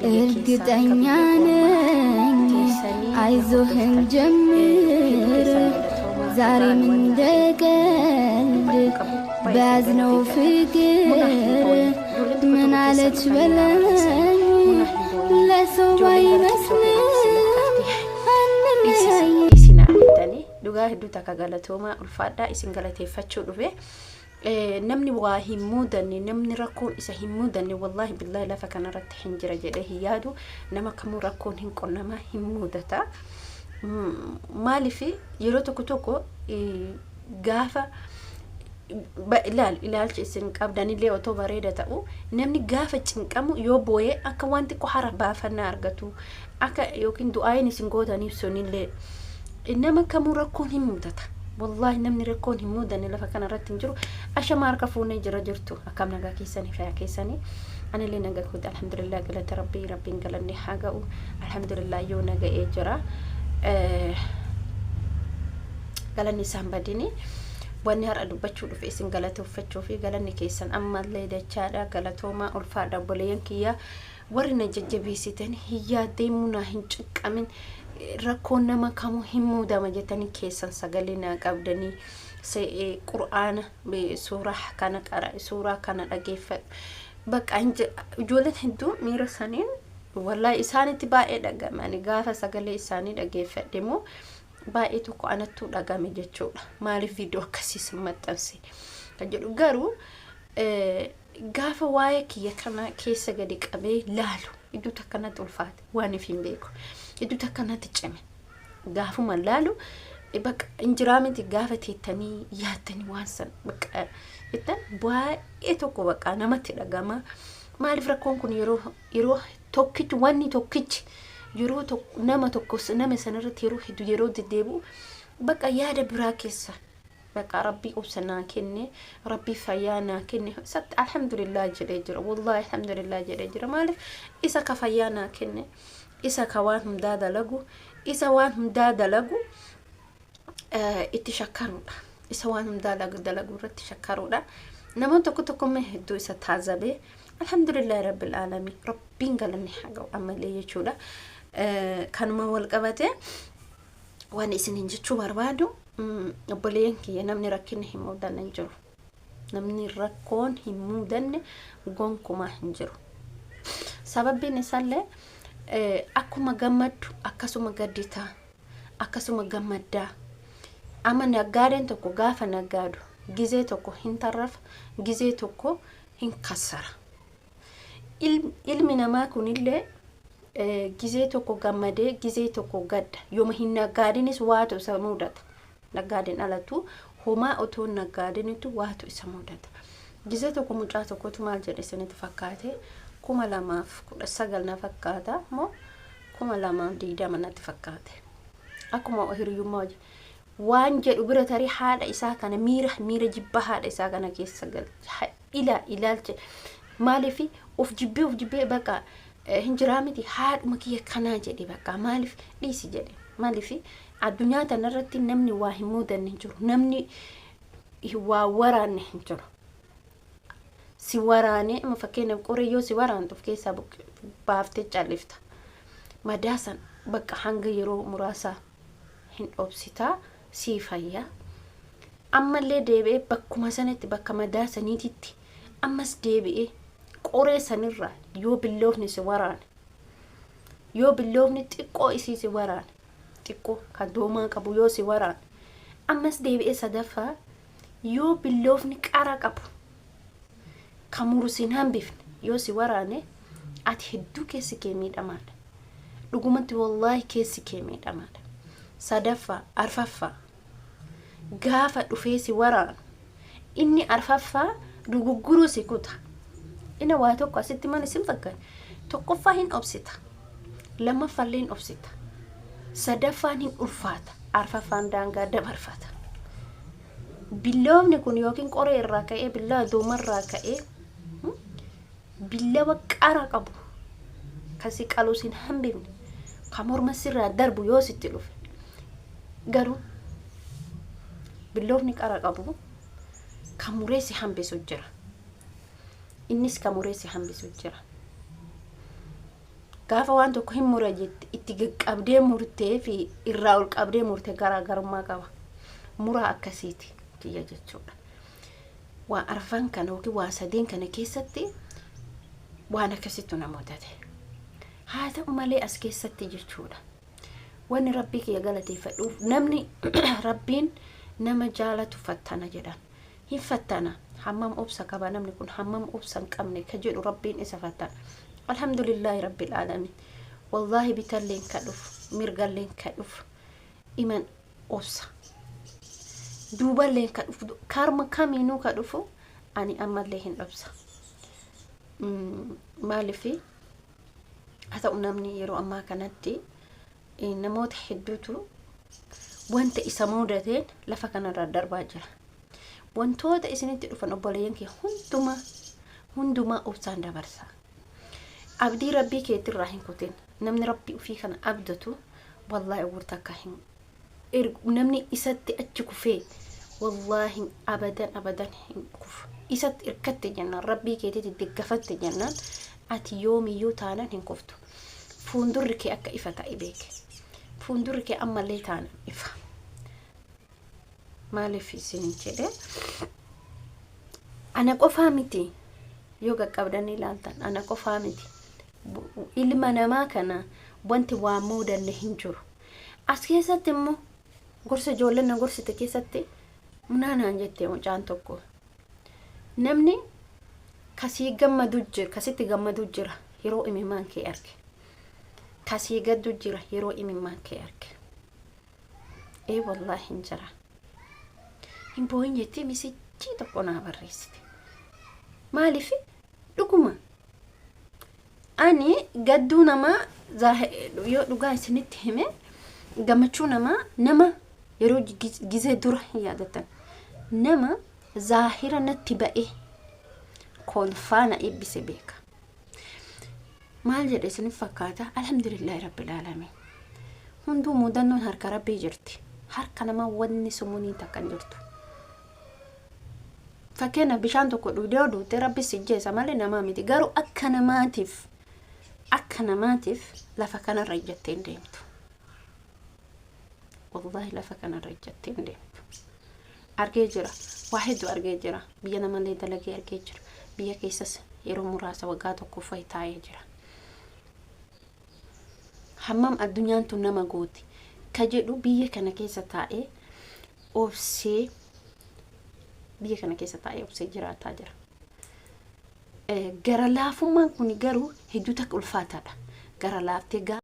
እርግጠኛ ነኝ አይዞህን ጀምር ዛሬም እንደቀልድ በያዝነው ፍቅር ምን አለች በለኝ ለሰው ባይመስልም አንለያይ dhugaa hedduu takka galatooma ulfaadhaa isin galateeffachuu dhufe namni waa hin muudanne namni rakkoon isa hin muudanne wallahi billahi lafa kanarratti hin jira jedhee hin yaadu nama kamuu rakkoon hin qonnama hin muudata maaliif yeroo tokko tokko gaafa ilaalcha isin qabdanillee otoo bareeda ta'u namni gaafa cinqamu yoo booyee akka wanti qohara baafannaa argatu akka yookiin du'aayin isin gootaniif sunillee إنما كم ركون هم مدتا والله نمني ركون هم مدني لفا كان رتين جرو أشا ما أركفوني جرا جرتو أكام نجا كيساني فيا كيساني أنا اللي نجا كود الحمد لله قلت ربي قالني حاجة الحمد لله يو نجا إجرا قالني سامبديني والنهار أدو بتشوف في اسم قالته فتشوف في قالني كيسان أما اللي ده شارع قالته ما الفرد بولين كيا ورنا ججبيسيتني هي ديمونا هنچ كامن rakkoon nama kamu himuudama jetanii keessan sagalina qabdanii qur'aana suuraa kana qara suuraa kana dhageeffadhu bakka ijoolleen hedduu miira saniin wallahi isaanitti baay'ee dhagamani gaafa sagalee isaanii dhageeffadhemo baay'ee tokko anattu dhagame jechuudha maaliif viidiyoo akkasiis maxxanse kan jedhu garuu gaafa waa'ee kiyya kana keessa gadi qabee laalu iddoo takkanatti ulfaate waan ifin beeku iddoo takkanatti cime gaafuma laalu bakka injiraamiti gaafa teettanii yaadanii waan san bakka ittan baay'ee tokko bakka namatti dhagama maaliif rakkoon kun yeroo tokkichi wanni tokkichi yeroo nama tokko nama sanarratti yeroo deddeebi'u bakka yaada biraa keessa bakka rabbii obsanaa kenne rabbii fayyaanaa kenne sat alhamdulillah jedhee jira wallahi alhamdulillah jedhee jira maaliif isa ka fayyaanaa kenne isa ka waan hundaa dalagu isa waan hundaa dalagu itti shakkaruudha isa waan hundaa dalagu irratti shakkaruudha nama tokko mee hedduu isa taazabee alhamdulillah rabbil alamin rabbiin galanni haga amalee jechuudha kanuma wal qabate waan isin jechuu barbaadu obboleen kiyya namni rakkinni hin muudanne hin jiru namni rakkoon hin muudanne gonkuma hin jiru sababbiin isaallee akkuma gammaddu akkasuma gaddita akkasuma gammaddaa ama naggaadeen tokko gaafa naggaadu gizee tokko hin tarrafa gizee tokko hin kassara ilmi namaa kunillee gizee tokko gammadee gizee tokko gadda yooma hin naggaadinis waatu isa mudata naggaadeen alatu homaa otoo naggaadenitu waatu isa mudata gizee tokko mucaa tokkotu maal jedhe isinitti fakkaate 2019 na fakkaata moo 2020 natti fakkaate akkuma hiriyummaa waan jedhu bira tarii haadha isaa kana miira jibba haadha isaa kana keessa gal ilaalche maaliif of jibbee bakka hinjiraamiti haadhuma kiyya kanaa jedhe bakka maaliif dhiisi jedhe maaliif addunyaa tanarratti namni waa hin muudanne jiru namni waa waraanne hin jiru si waraane ama fakkeenya qoriyoo si waraantuuf keessa baaftee callifta madaasan bakka hanga yeroo muraasa hin obsitaa si fayya ammallee deebi'ee bakkuma sanatti bakka madaasaniititti ammas deebi'ee qoree sanirraa yoo billoofni si waraane yoo billoofni xiqqoo isii si waraane xiqqoo kan doomaa qabu yoo si waraane ammas deebi'ee sadaffaa yoo billoofni qara qabu kamurusin hambifne yoo si waraane ati hedduu keessi kee miidhamaadha dhugumatti wallahi keessi kee miidhamaadha sadaffaa arfaffaa gaafa dhufee si waraanu inni arfaffaa dugugguruu si kuta ina waa tokko asitti man isin fakkaan tokkoffaa hin obsita lammaffaallee hin obsita sadaffaan hin ulfaata arfaffaan daangaa dabarfata billoofni kun yookiin qoree irraa ka'ee billaa doomarraa ka'ee billawa qara qabu kasi qaluusin hambifne kamorma sirraa darbu yoo sitti dhufe garuu billoofni qara qabu kamureesi hambisu jira innis kamureesi hambisu jira gaafa waan tokko hin mura jette itti qaqqabdee murtee fi irraa ol qabdee murtee garaagarummaa qaba. Muraa akkasiiti kiyya jechuudha. Waa arfan kana yookiin waa sadeen kana keessatti waan akkasitti na mudate. Haa ta'u malee as keessatti jechuudha. Wanni rabbii kiyya galateeffadhuuf namni rabbiin nama jaalatu fattana jedhan. Hin fattana hammam obsa qaba namni kun hammam obsa hin qabne ka jedhu rabbiin isa fattana. Alhamdulillahi rabbil alamin. Wallahi bitalleen ka dhufu mirgalleen ka dhufu iman obsa. Duuballeen ka dhufu karma kamiinuu ka dhufu ani ammallee hin dhabsa. Maalifi haa ta'u namni yeroo ammaa kanatti namoota hedduutu wanta isa mudateen lafa kanarra darbaa jira. Wantoota isinitti dhufan obboleeyyan kee hundumaa obsaan dabarsa. Abdii rabbii keetirraa hin kutin. Namni rabbii ufii kana abdatu wallahi wurta akka hin namni isatti achi kufee wallahi abadan hin kufu. Isatti irkatte jennaan rabbii keetitti diggafatte jennaan ati yoomiyyuu taanan hin kuftu. Fuundurri kee akka ifa ta'e beeke. Fuundurri kee ammallee taanan ifa. Maaliif isin jedhe ana qofaa miti yoo qaqqabdanii ilaaltan ana qofaa miti. Ilma namaa kana wanti waan muudanne hin jiru. As keessatti immoo gorsa ijoolleen na gorsite keessatti munaanaan jettee mucaan tokko namni kasii gammadu jira kasitti gammadu jira yeroo imimmaan kee arge. Kasii gaddu jira yeroo imimmaan kee arge. Wallahi hin jira. Hin boohin jettee misijjii tokko naa barreessite. Maaliif dhuguma ani gadduu namaa yoo dhugaa isinitti hime gammachuu nama yeroo gizee dura hin yaadatan nama zaahira natti ba'e kolfaana eebbise beeka. Maal jedhe isinif fakkaata? Alhamdulillahi rabbil alamin. Hunduu mudannoon harka rabbii jirti. Harka namaa wanni sumuunii takkan jirtu. Fakkeenya bishaan tokko dhugdee oduutte rabbi sijjeessa malee namaa miti. Garuu akka namaatiif lafa kanarra ijjattee hin deemtu. Wallahi lafa kanarra ijjattee hin deemtu. Argee jira. Waa hedduu argee jira. Biyya namallee dalagee argee jira. Biyya keessas yeroo muraasa waggaa tokko fa'i taa'ee jira. Hammam addunyaan tun nama gooti ka jedhu biyya kana keessa taa'ee obsee jiraataa jira. Gara laafummaan kun garuu hedduu takka ulfaataadha. Gara laaftee